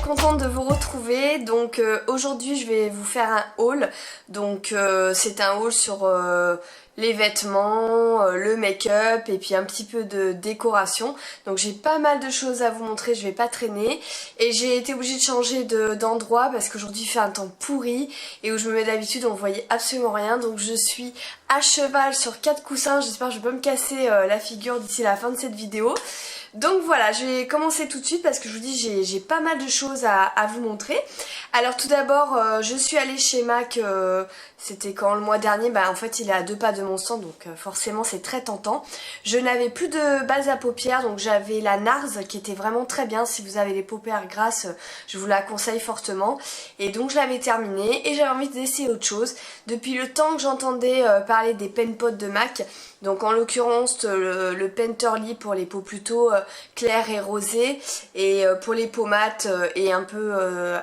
contente de vous retrouver. Donc aujourd'hui je vais vous faire un haul. Donc c'est un haul sur les vêtements, le make-up et puis un petit peu de décoration. Donc j'ai pas mal de choses à vous montrer, je vais pas traîner. Et j'ai été obligée de changer d'endroit parce qu'aujourd'hui il fait un temps pourri et où je me mets d'habitude on voyait absolument rien. Donc je suis à cheval sur 4 coussins, j'espère que je vais pas me casser la figure d'ici la fin de cette vidéo. Donc voilà, je vais commencer tout de suite parce que je vous dis j'ai pas mal de choses à vous montrer. Alors tout d'abord, je suis allée chez MAC, c'était quand le mois dernier, bah en fait il est à 2 pas de mon stand donc forcément c'est très tentant. Je n'avais plus de base à paupières donc j'avais la NARS qui était vraiment très bien. Si vous avez les paupières grasses, je vous la conseille fortement. Et donc je l'avais terminée et j'avais envie d'essayer autre chose. Depuis le temps que j'entendais parler des pen pots de MAC, donc en l'occurrence le Painterly pour les peaux plutôt claires et rosées, et pour les peaux mates et un peu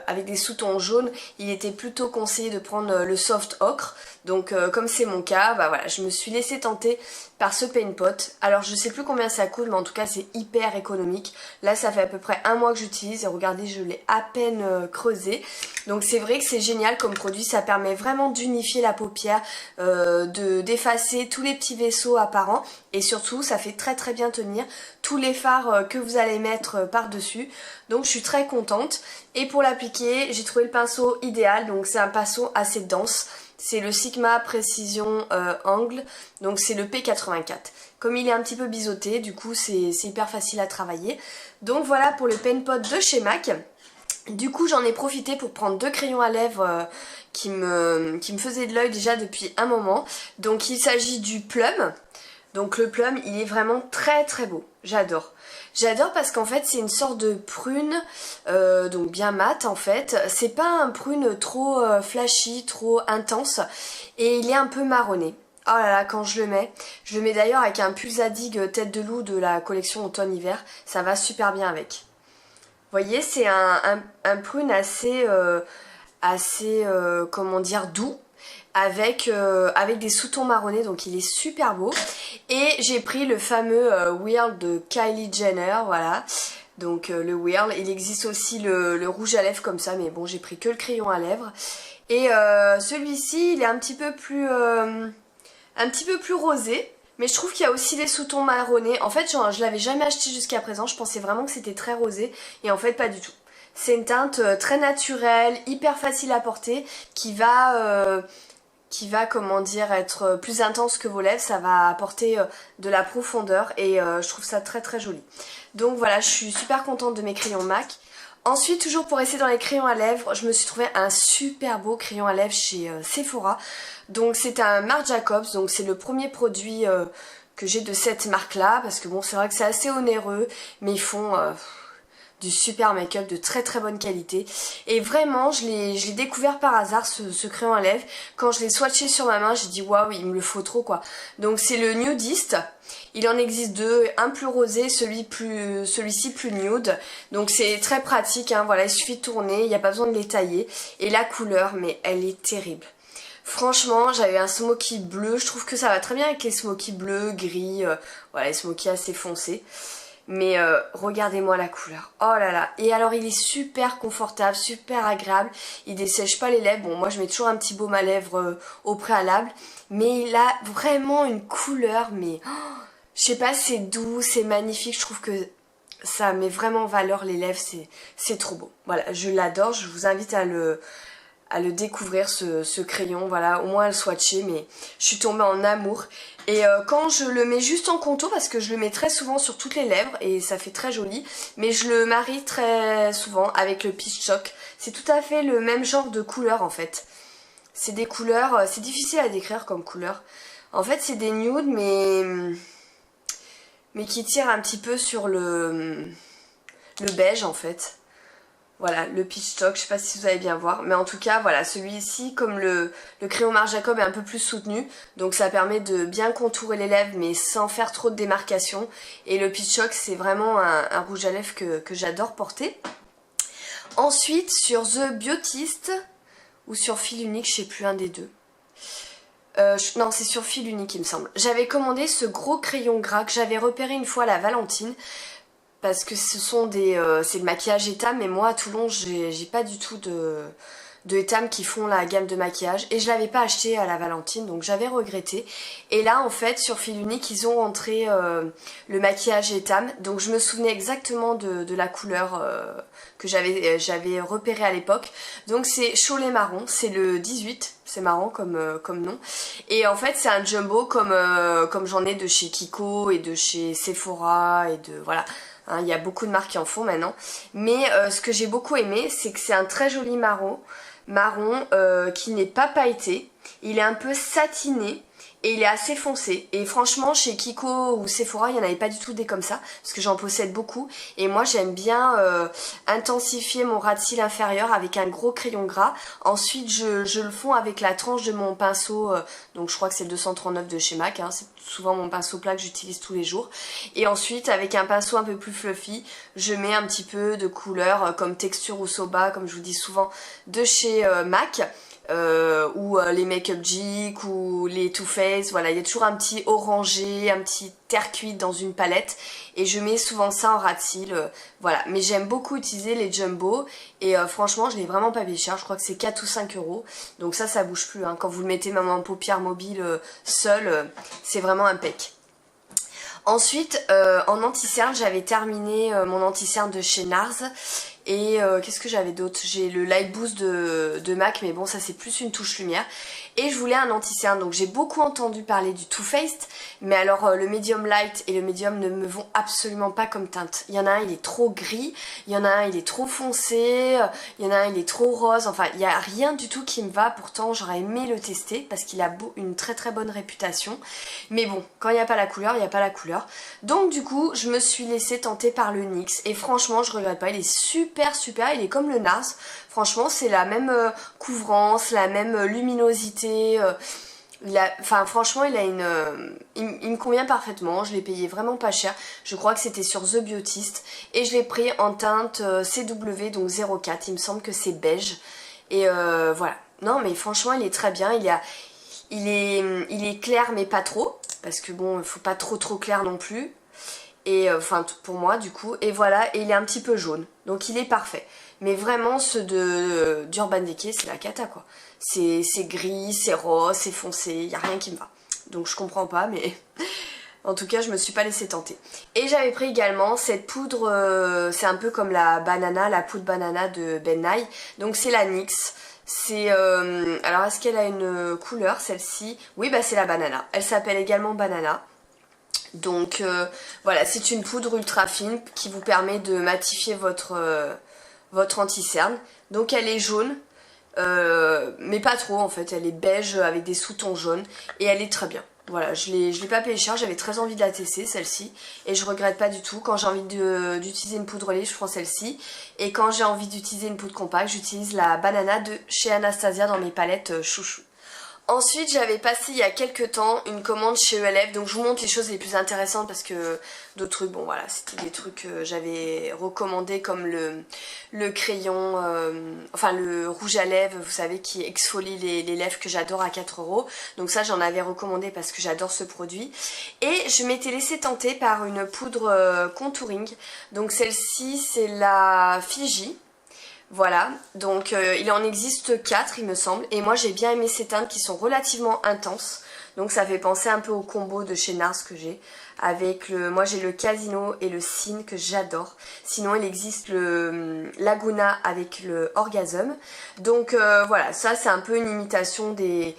avec des sous-tons jaunes, il était plutôt conseillé de prendre le soft ocre. Donc comme c'est mon cas, bah voilà, je me suis laissée tenter par ce paint pot. Alors je sais plus combien ça coûte, mais en tout cas c'est hyper économique. Là ça fait à peu près un mois que j'utilise et regardez, je l'ai à peine creusé. Donc c'est vrai que c'est génial comme produit, ça permet vraiment d'unifier la paupière, d'effacer tous les petits vaisseaux apparents et surtout ça fait très très bien tenir tous les fards que vous allez mettre par dessus. Donc je suis très contente. Et pour l'appliquer, j'ai trouvé le pinceau idéal, donc c'est un pinceau assez dense. C'est le Sigma Précision Angle, donc c'est le P84. Comme il est un petit peu biseauté, du coup c'est hyper facile à travailler. Donc voilà pour le pen pot de chez MAC. Du coup j'en ai profité pour prendre 2 crayons à lèvres qui me faisaient de l'œil déjà depuis un moment. Donc il s'agit du Plum. Donc le Plum il est vraiment très très beau, j'adore. J'adore parce qu'en fait c'est une sorte de prune, donc bien mat en fait. C'est pas un prune trop flashy, trop intense et il est un peu marronné. Oh là là, quand je le mets d'ailleurs avec un pull Zadig tête de loup de la collection automne-hiver, ça va super bien avec. Vous voyez, c'est un prune assez, comment dire, doux. Avec des sous-tons marronnés, donc il est super beau. Et j'ai pris le fameux Whirl de Kylie Jenner, voilà. Donc le Whirl, il existe aussi le rouge à lèvres comme ça, mais bon j'ai pris que le crayon à lèvres. Et celui-ci il est un petit peu plus rosé. Mais je trouve qu'il y a aussi des sous-tons marronnés. En fait je l'avais jamais acheté jusqu'à présent, je pensais vraiment que c'était très rosé. Et en fait pas du tout. C'est une teinte très naturelle, hyper facile à porter, qui va comment dire, être plus intense que vos lèvres. Ça va apporter de la profondeur et je trouve ça très très joli. Donc voilà, je suis super contente de mes crayons MAC. Ensuite, toujours pour rester dans les crayons à lèvres, je me suis trouvé un super beau crayon à lèvres chez Sephora. Donc c'est un Marc Jacobs, donc c'est le premier produit que j'ai de cette marque là, parce que bon c'est vrai que c'est assez onéreux, mais ils font du super make-up de très très bonne qualité. Et vraiment je l'ai découvert par hasard ce crayon à lèvres. Quand je l'ai swatché sur ma main, j'ai dit waouh, il me le faut trop quoi. Donc c'est le Nudist. Il en existe 2, un plus rosé, celui-ci plus nude. Donc c'est très pratique, hein, voilà, il suffit de tourner, il n'y a pas besoin de les tailler. Et la couleur, mais elle est terrible. Franchement, j'avais un smoky bleu, je trouve que ça va très bien avec les smoky bleus, gris, voilà, les smoky assez foncés. Mais regardez-moi la couleur, oh là là. Et alors il est super confortable, super agréable, il dessèche pas les lèvres. Bon moi je mets toujours un petit baume à lèvres au préalable, mais il a vraiment une couleur, mais je sais pas, c'est doux, c'est magnifique. Je trouve que ça met vraiment en valeur les lèvres, c'est trop beau. Voilà, je l'adore, je vous invite à le découvrir ce crayon, voilà, au moins à le swatcher, mais je suis tombée en amour. Et quand je le mets juste en contour, parce que je le mets très souvent sur toutes les lèvres et ça fait très joli, mais je le marie très souvent avec le Peach Choc. C'est tout à fait le même genre de couleur en fait. C'est des couleurs, c'est difficile à décrire comme couleur. En fait c'est des nudes mais qui tirent un petit peu sur le beige en fait. Voilà, le Peach Choc, je sais pas si vous allez bien voir, mais en tout cas, voilà, celui-ci, comme le crayon Marc Jacob est un peu plus soutenu, donc ça permet de bien contourer les lèvres, mais sans faire trop de démarcation. Et le Peach Choc, c'est vraiment un rouge à lèvres que j'adore porter. Ensuite, sur The Beautist, ou sur fil unique, je sais plus, un des deux. Non, c'est sur fil unique, il me semble. J'avais commandé ce gros crayon gras que j'avais repéré une fois à la Valentine. parce que ce sont c'est le maquillage Etam, mais moi à Toulon j'ai pas du tout de Etam qui font la gamme de maquillage et je l'avais pas acheté à la Valentine, donc j'avais regretté. Et là en fait sur Fil Unique ils ont rentré le maquillage Etam, donc je me souvenais exactement de la couleur que j'avais repéré à l'époque. Donc c'est Cholet Marron, c'est le 18, c'est marrant comme nom. Et en fait c'est un jumbo comme j'en ai de chez Kiko et de chez Sephora et de voilà. Hein, il y a beaucoup de marques qui en font maintenant. Mais ce que j'ai beaucoup aimé, c'est que c'est un très joli marron qui n'est pas pailleté. Il est un peu satiné et il est assez foncé. Et franchement, chez Kiko ou Sephora, il n'y en avait pas du tout des comme ça, parce que j'en possède beaucoup. Et moi, j'aime bien intensifier mon ras de cils inférieur avec un gros crayon gras. Ensuite, je le fonds avec la tranche de mon pinceau, donc je crois que c'est le 239 de chez MAC, hein, c'est souvent mon pinceau plat que j'utilise tous les jours. Et ensuite, avec un pinceau un peu plus fluffy, je mets un petit peu de couleur comme Texture ou Soba, comme je vous dis souvent, de chez MAC. Ou les Make-up Geek ou les Too Faced, voilà, il y a toujours un petit orangé, un petit terre cuite dans une palette et je mets souvent ça en ras de cils, voilà. Mais j'aime beaucoup utiliser les jumbo et franchement je l'ai vraiment pas payé cher, je crois que c'est 4 ou 5 euros, donc ça bouge plus, hein. Quand vous le mettez même en paupières mobile seul, c'est vraiment impec. Ensuite, en anti-cerne, j'avais terminé mon anti-cerne de chez NARS. Et qu'est-ce que j'avais d'autre? J'ai le Light Boost de MAC, mais bon, ça c'est plus une touche lumière. Et je voulais un anti-cerne, donc j'ai beaucoup entendu parler du Too Faced, mais alors le Medium Light et le Medium ne me vont absolument pas comme teinte. Il y en a un, il est trop gris, il y en a un, il est trop foncé, il y en a un, il est trop rose, enfin, il n'y a rien du tout qui me va. Pourtant, j'aurais aimé le tester, parce qu'il a une très très bonne réputation. Mais bon, quand il n'y a pas la couleur, il n'y a pas la couleur. Donc du coup, je me suis laissée tenter par le NYX, et franchement, je regrette pas, il est super, il est comme le NARS. Franchement, c'est la même couvrance, la même luminosité. Enfin, franchement, il me convient parfaitement. Je l'ai payé vraiment pas cher. Je crois que c'était sur The Beautist. Et je l'ai pris en teinte CW, donc 04. Il me semble que c'est beige. Et voilà. Non, mais franchement, il est très bien. Il est clair, mais pas trop. Parce que bon, il faut pas trop clair non plus. Et enfin pour moi du coup, et voilà, et il est un petit peu jaune, donc il est parfait. Mais vraiment ceux d'Urban Decay, c'est la cata quoi. C'est gris, c'est rose, c'est foncé, il n'y a rien qui me va. Donc je comprends pas, mais en tout cas je me suis pas laissée tenter. Et j'avais pris également cette poudre, c'est un peu comme la poudre banana de Ben Nye. Donc c'est la NYX. C'est alors est-ce qu'elle a une couleur celle-ci? Oui, bah c'est la banana. Elle s'appelle également banana. Donc voilà, c'est une poudre ultra fine qui vous permet de matifier votre anti-cerne. Donc elle est jaune, mais pas trop en fait, elle est beige avec des sous-tons jaunes et elle est très bien. Voilà, je l'ai pas payé cher, j'avais très envie de la tester celle-ci et je regrette pas du tout. Quand j'ai envie d'utiliser une poudre lait, je prends celle-ci, et quand j'ai envie d'utiliser une poudre compacte, j'utilise la banana de chez Anastasia dans mes palettes chouchou. Ensuite, j'avais passé il y a quelques temps une commande chez ELF, donc je vous montre les choses les plus intéressantes parce que d'autres trucs, bon voilà, c'était des trucs que j'avais recommandés comme le crayon, enfin le rouge à lèvres, vous savez, qui exfolie les lèvres que j'adore à 4 euros. Donc ça, j'en avais recommandé parce que j'adore ce produit. Et je m'étais laissée tenter par une poudre contouring. Donc celle-ci, c'est la Fiji. Voilà, donc il en existe 4 il me semble, et moi j'ai bien aimé ces teintes qui sont relativement intenses, donc ça fait penser un peu au combo de chez NARS que j'ai, avec moi j'ai le Casino et le Cine que j'adore, sinon il existe le Laguna avec le Orgasm, donc voilà, ça c'est un peu une imitation des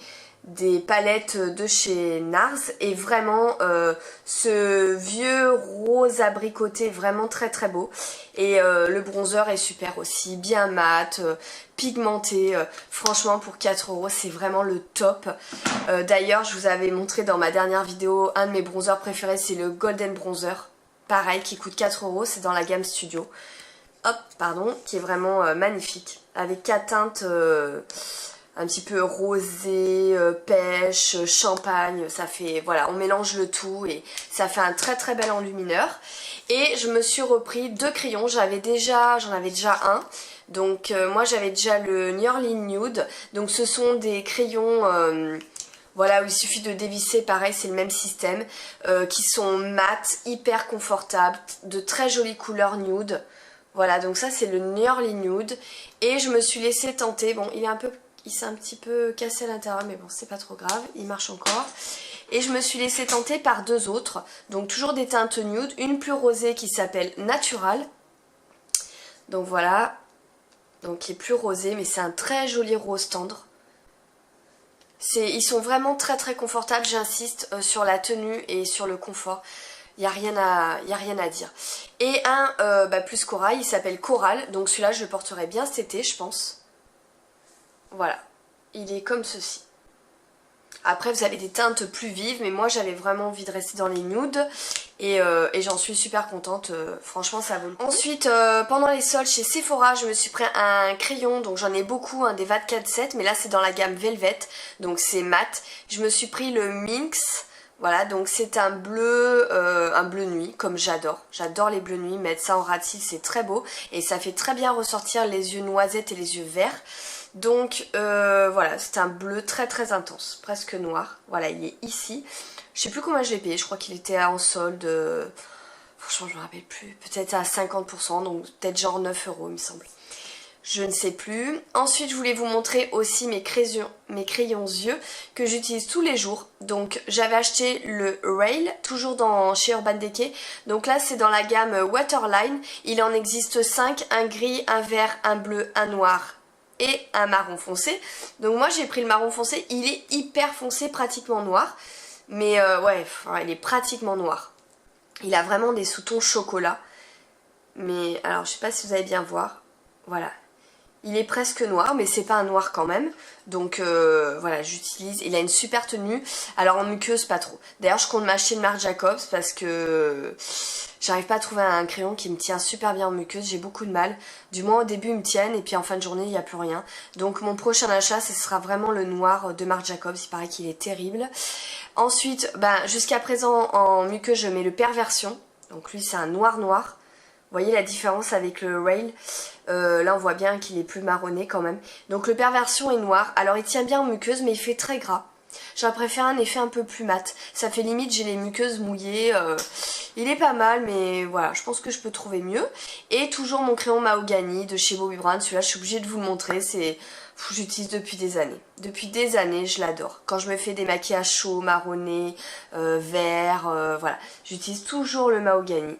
palettes de chez NARS, et vraiment ce vieux rose abricoté vraiment très très beau, et le bronzer est super aussi, bien mat, pigmenté, franchement pour 4 euros c'est vraiment le top. D'ailleurs je vous avais montré dans ma dernière vidéo un de mes bronzers préférés, c'est le Golden Bronzer, pareil qui coûte 4 euros, c'est dans la gamme Studio, hop pardon, qui est vraiment magnifique, avec 4 teintes un petit peu rosé, pêche, champagne, ça fait, voilà, on mélange le tout et ça fait un très très bel enlumineur. Et je me suis repris 2 crayons, j'en avais déjà un, donc moi j'avais déjà le New Orleans Nude, donc ce sont des crayons Voilà, où il suffit de dévisser, pareil, c'est le même système, qui sont mat, hyper confortables, de très jolies couleurs nude. Voilà, donc ça c'est le Nearly Nude. Et je me suis laissée tenter, bon, il s'est un petit peu cassé à l'intérieur, mais bon, c'est pas trop grave, il marche encore. Et je me suis laissée tenter par deux autres, donc toujours des teintes nude, une plus rosée qui s'appelle Natural. Donc voilà, donc qui est plus rosé, mais c'est un très joli rose tendre. Ils sont vraiment très très confortables, j'insiste sur la tenue et sur le confort. Il n'y a rien à dire. Et un plus corail, il s'appelle Coral, donc celui-là je le porterai bien cet été je pense. Voilà, il est comme ceci. Après vous avez des teintes plus vives, mais moi j'avais vraiment envie de rester dans les nudes et j'en suis super contente, franchement ça vaut le coup. Ensuite pendant les soldes chez Sephora je me suis pris un crayon, donc j'en ai beaucoup, des VAT 47, mais là c'est dans la gamme Velvet, donc c'est mat. Je me suis pris le Minx, voilà, donc c'est un bleu nuit, comme j'adore les bleus nuits, mettre ça en ratil c'est très beau et ça fait très bien ressortir les yeux noisettes et les yeux verts. Donc voilà, c'est un bleu très très intense, presque noir. Voilà, il est ici. Je sais plus combien je l'ai payé, je crois qu'il était en solde, franchement je me rappelle plus, peut-être à 50%, donc peut-être genre 9 € il me semble. Je ne sais plus. Ensuite je voulais vous montrer aussi mes crayons yeux que j'utilise tous les jours. Donc j'avais acheté le Rail, toujours chez Urban Decay. Donc là c'est dans la gamme Waterline. Il en existe 5, un gris, un vert, un bleu, un noir et un marron foncé. Donc moi j'ai pris le marron foncé, il est hyper foncé, pratiquement noir. Mais ouais, il est pratiquement noir. Il a vraiment des sous-tons chocolat. Mais alors je sais pas si vous allez bien voir. Voilà. Il est presque noir, mais c'est pas un noir quand même. Donc voilà, j'utilise. Il a une super tenue. Alors en muqueuse, pas trop. D'ailleurs, je compte m'acheter une Marc Jacobs parce que j'arrive pas à trouver un crayon qui me tient super bien en muqueuse. J'ai beaucoup de mal. Du moins au début, ils me tiennent et puis en fin de journée, il n'y a plus rien. Donc mon prochain achat, ce sera vraiment le noir de Marc Jacobs. Il paraît qu'il est terrible. Ensuite, jusqu'à présent, en muqueuse, je mets le Perversion. Donc lui, c'est un noir noir. Vous voyez la différence avec le Rail, là on voit bien qu'il est plus marronné quand même. Donc le Perversion est noir, alors il tient bien en muqueuse mais il fait très gras. J'aurais préféré un effet un peu plus mat, ça fait limite j'ai les muqueuses mouillées, il est pas mal mais voilà, je pense que je peux trouver mieux. Et toujours mon crayon Mahogany de chez Bobbi Brown, celui-là je suis obligée de vous le montrer, j'utilise depuis des années. Depuis des années, je l'adore. Quand je me fais des maquillages chauds, marronnés, verts, voilà, j'utilise toujours le Mahogany.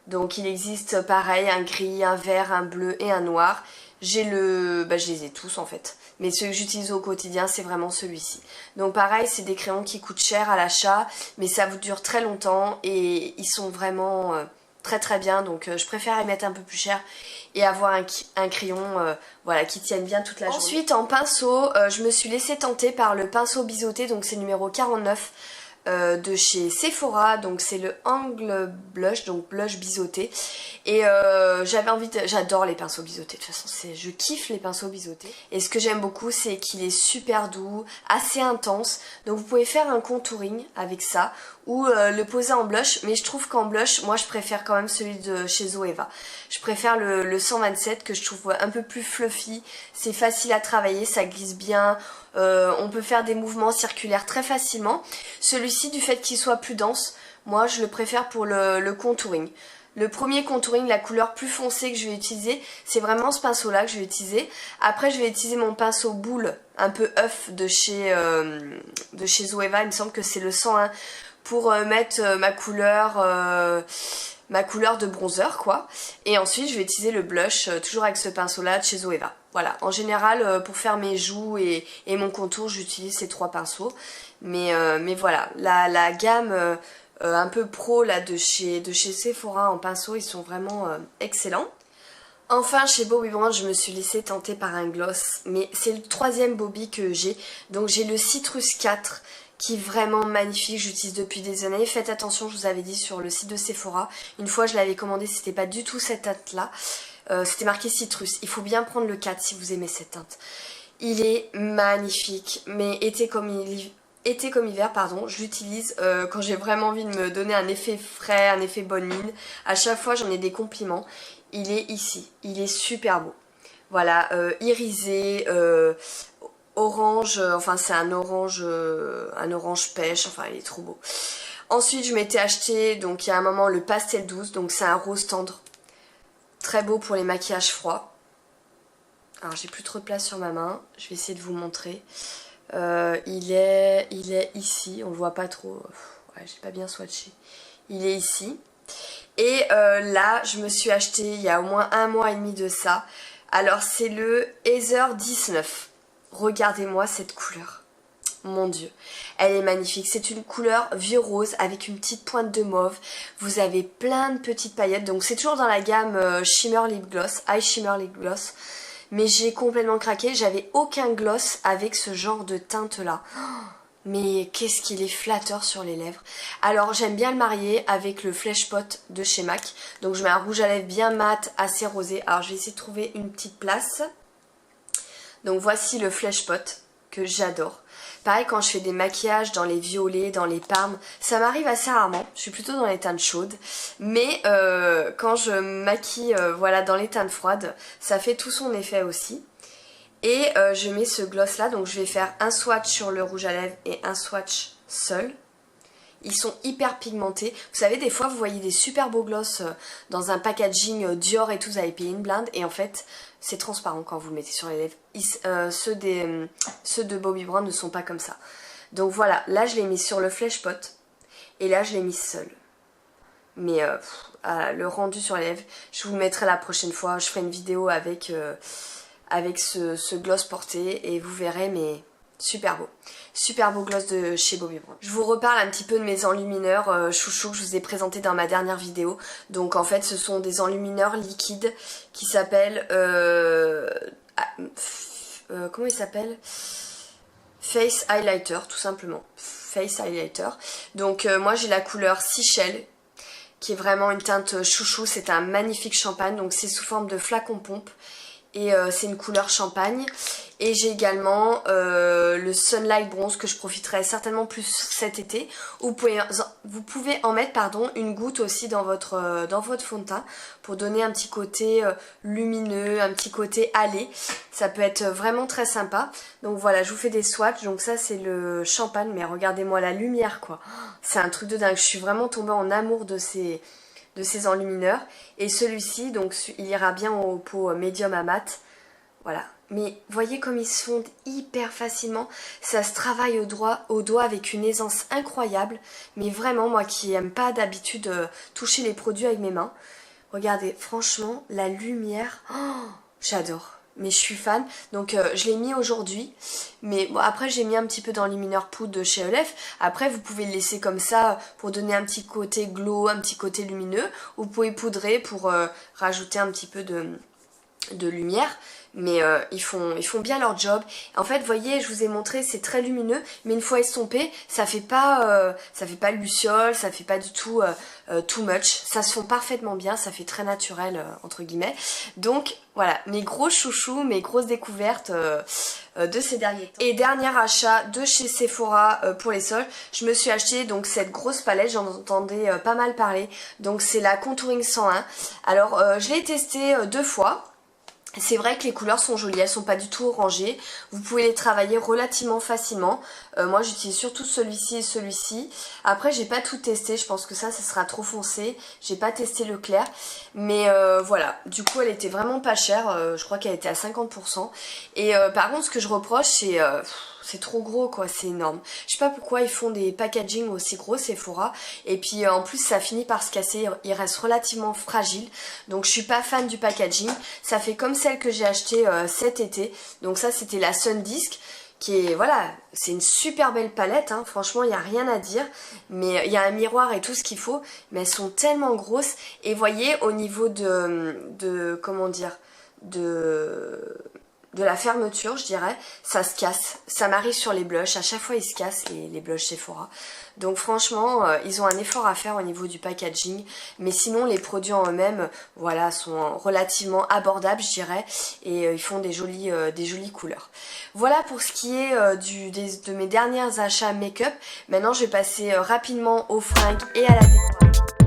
Donc il existe pareil, un gris, un vert, un bleu et un noir. Je les ai tous en fait. Mais ceux que j'utilise au quotidien, c'est vraiment celui-ci. Donc pareil, c'est des crayons qui coûtent cher à l'achat, mais ça vous dure très longtemps et ils sont vraiment très très bien. Donc je préfère les mettre un peu plus cher et avoir un crayon voilà, qui tienne bien toute la journée. Ensuite en pinceau, je me suis laissée tenter par le pinceau biseauté, donc c'est numéro 49. De chez Sephora, donc c'est le Angle Blush, donc blush biseauté. Et j'adore les pinceaux biseautés, de toute façon je kiffe les pinceaux biseautés. Et ce que j'aime beaucoup c'est qu'il est super doux, assez intense, donc vous pouvez faire un contouring avec ça ou le poser en blush, mais je trouve qu'en blush, moi je préfère quand même celui de chez Zoeva. Je préfère le 127 que je trouve un peu plus fluffy, c'est facile à travailler, ça glisse bien, on peut faire des mouvements circulaires très facilement. Celui-ci, du fait qu'il soit plus dense, moi je le préfère pour le contouring. Le premier contouring, la couleur plus foncée que je vais utiliser, c'est vraiment ce pinceau là que je vais utiliser. Après je vais utiliser mon pinceau boule, un peu œuf de chez Zoeva, il me semble que c'est le 101, pour mettre ma couleur de bronzer quoi. Et ensuite je vais utiliser le blush, toujours avec ce pinceau là de chez Zoeva. Voilà, en général pour faire mes joues et mon contour j'utilise ces trois pinceaux. Mais voilà, la gamme un peu pro là de chez Sephora en pinceau, ils sont vraiment excellents. Enfin chez Bobbi Brown je me suis laissée tenter par un gloss, mais c'est le troisième Bobbi que j'ai. Donc j'ai le Citrus 4 qui est vraiment magnifique, j'utilise depuis des années. Faites attention, je vous avais dit sur le site de Sephora, une fois je l'avais commandé, c'était pas du tout cette teinte là, c'était marqué Citrus. Il faut bien prendre le 4 si vous aimez cette teinte. Il est magnifique, mais été comme hiver, pardon, je l'utilise quand j'ai vraiment envie de me donner un effet frais, un effet bonne mine. À chaque fois j'en ai des compliments. Il est ici, il est super beau. Voilà, irisé, orange, enfin c'est un orange pêche, enfin il est trop beau. Ensuite je m'étais acheté, donc il y a un moment, le pastel douce, donc c'est un rose tendre. Très beau pour les maquillages froids. Alors j'ai plus trop de place sur ma main, je vais essayer de vous montrer. Il est ici, on le voit pas trop, ouais, j'ai pas bien swatché. Il est ici. Et là je me suis acheté il y a au moins 1 mois et demi de ça. Alors c'est le Heather 19. Regardez-moi cette couleur. Mon dieu, elle est magnifique. C'est une couleur vieux rose avec une petite pointe de mauve. Vous avez plein de petites paillettes. Donc c'est toujours dans la gamme Shimmer Lip Gloss, Eye Shimmer Lip Gloss. Mais j'ai complètement craqué. J'avais aucun gloss avec ce genre de teinte là. Mais qu'est-ce qu'il est flatteur sur les lèvres. Alors j'aime bien le marier avec le Flesh Pot de chez MAC. Donc je mets un rouge à lèvres bien mat, assez rosé. Alors je vais essayer de trouver une petite place. Donc voici le Flesh Pot que j'adore. Pareil, quand je fais des maquillages dans les violets, dans les parmes, ça m'arrive assez rarement. Je suis plutôt dans les teintes chaudes. Mais quand je maquille voilà, dans les teintes froides, ça fait tout son effet aussi. Et je mets ce gloss là, donc je vais faire un swatch sur le rouge à lèvres et un swatch seul. Ils sont hyper pigmentés. Vous savez, des fois, vous voyez des super beaux gloss dans un packaging Dior et tout, vous avez payé une blinde. Et en fait, c'est transparent quand vous le mettez sur les lèvres. Ceux de Bobbi Brown ne sont pas comme ça. Donc voilà, là, je l'ai mis sur le Flesh Pot. Et là, je l'ai mis seul. Mais le rendu sur les lèvres, je vous le mettrai la prochaine fois. Je ferai une vidéo avec ce gloss porté et vous verrez, mais super beau. Super beau gloss de chez Bobbi Brown. Je vous reparle un petit peu de mes enlumineurs chouchou que je vous ai présenté dans ma dernière vidéo. Donc en fait ce sont des enlumineurs liquides qui s'appellent... comment ils s'appellent? Face Highlighter, tout simplement. Face Highlighter. Donc moi j'ai la couleur Seashell, qui est vraiment une teinte chouchou. C'est un magnifique champagne, donc c'est sous forme de flacon pompe. Et c'est une couleur champagne. Et j'ai également le Sunlight Bronze que je profiterai certainement plus cet été. Vous pouvez en mettre une goutte aussi dans votre fond de teint pour donner un petit côté lumineux, un petit côté allé. Ça peut être vraiment très sympa. Donc voilà, je vous fais des swatchs. Donc ça c'est le champagne, mais regardez-moi la lumière quoi. C'est un truc de dingue. Je suis vraiment tombée en amour de ces enlumineurs. Et celui-ci, donc il ira bien aux peaux médium à mat. Voilà. Mais voyez comme ils se fondent hyper facilement. Ça se travaille au doigt avec une aisance incroyable. Mais vraiment, moi qui n'aime pas d'habitude toucher les produits avec mes mains. Regardez, franchement, la lumière, oh, j'adore. Mais je suis fan, donc je l'ai mis aujourd'hui. Mais bon, après j'ai mis un petit peu d'enlumineur poudre de chez Elef. Après vous pouvez le laisser comme ça pour donner un petit côté glow, un petit côté lumineux. Vous pouvez poudrer pour rajouter un petit peu de lumière. Mais ils font bien leur job. En fait, vous voyez, je vous ai montré, c'est très lumineux, mais une fois estompé, ça fait pas luciole, ça fait pas du tout too much. Ça se fond parfaitement bien, ça fait très naturel entre guillemets. Donc voilà, mes gros chouchous, mes grosses découvertes de ces derniers temps. Et dernier achat de chez Sephora pour les sols, je me suis acheté donc cette grosse palette, j'en entendais pas mal parler. Donc c'est la Contouring 101. Alors je l'ai testée 2 fois. C'est vrai que les couleurs sont jolies, elles sont pas du tout orangées. Vous pouvez les travailler relativement facilement. Moi j'utilise surtout celui-ci et celui-ci. Après j'ai pas tout testé, je pense que ça sera trop foncé. J'ai pas testé le clair. Mais voilà, du coup elle était vraiment pas chère. Je crois qu'elle était à 50%. Et par contre ce que je reproche c'est trop gros quoi, c'est énorme. Je sais pas pourquoi ils font des packaging aussi gros Sephora. Et puis en plus ça finit par se casser, il reste relativement fragile. Donc je suis pas fan du packaging. Ça fait comme celle que j'ai achetée cet été. Donc ça c'était la Sun Disc. Qui est, voilà, c'est une super belle palette, hein. Franchement il n'y a rien à dire. Mais il y a un miroir et tout ce qu'il faut. Mais elles sont tellement grosses. Et voyez au niveau comment dire, de la fermeture je dirais, ça se casse, ça m'arrive sur les blushs, à chaque fois ils se cassent les blushs Sephora. Donc franchement ils ont un effort à faire au niveau du packaging, mais sinon les produits en eux-mêmes voilà sont relativement abordables je dirais, et ils font des jolies couleurs. Voilà pour ce qui est de mes derniers achats make-up. Maintenant je vais passer rapidement aux fringues et à la décoration.